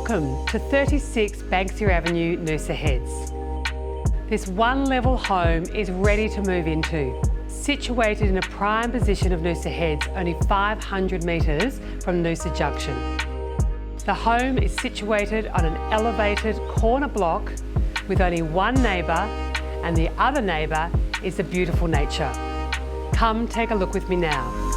Welcome to 36 Banksia Avenue, Noosa Heads. This one-level home is ready to move into. Situated in a prime position of Noosa Heads, only 500 metres from Noosa Junction. The home is situated on an elevated corner block with only one neighbour, and the other neighbour is the beautiful nature. Come take a look with me now.